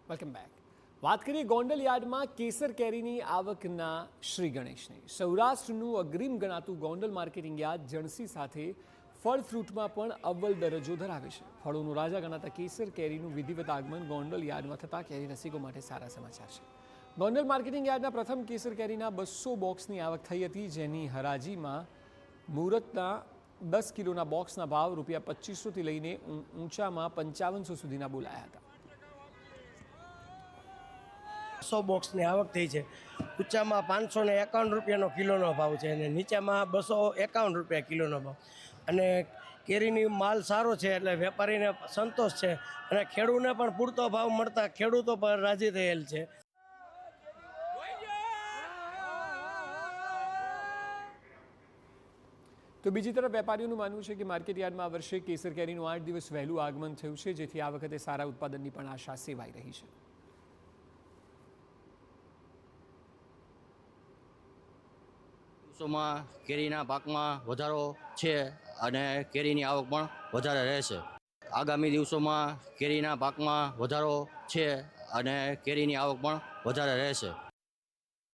Welcome back. વાત કરીએ ગોંડલ યાર્ડમાં કેસર કેરીની આવકના શ્રી ગણેશની. સૌરાષ્ટ્રનું અગ્રીમ ગણાતું ગોંડલ માર્કેટિંગ યાર્ડ જણસી સાથે ફળ ફ્રૂટમાં પણ અવ્વલ દરજ્જો ધરાવે છે. ફળોનું રાજા ગણાતા કેસર કેરીનું વિધિવત આગમન ગોંડલ યાર્ડમાં થતાં કેરી રસિકો માટે સારા સમાચાર છે. ગોંડલ માર્કેટિંગ યાર્ડના પ્રથમ કેસર કેરીના 200 બોક્સની આવક થઈ હતી, જેની હરાજીમાં મુહૂર્તના 10 કિલોના બોક્સના ભાવ ₹2500થી લઈને ઊંચામાં 5500 સુધીના બોલાયા હતા. 100 બોક્સની આવક થઈ છે. ઊંચામાં ₹551 કિલોનો ભાવ છે અને નીચામાં ₹251 કિલોનો ભાવ. અને કેરીની માલ સારો છે એટલે વેપારીને સંતોષ છે અને ખેડૂતને પણ પૂરતો ભાવ મળતા ખેડૂતો પર રાજી થયેલ છે. તો બીજી તરફ વેપારીઓનું માનવું છે કે માર્કેટ યાર્ડમાં આ વર્ષે કેસર કેરીનું 8 દિવસ વહેલું આગમન થયું છે, જેથી આ વખતે સારા ઉત્પાદનની પણ આશા સેવાઈ રહી છે. દિવસોમાં કેરીના પાકમાં વધારો છે અને કેરીની આવક પણ વધારે રહેશે. આગામી દિવસોમાં કેરીના પાકમાં વધારો છે અને કેરીની આવક પણ વધારે રહેશે.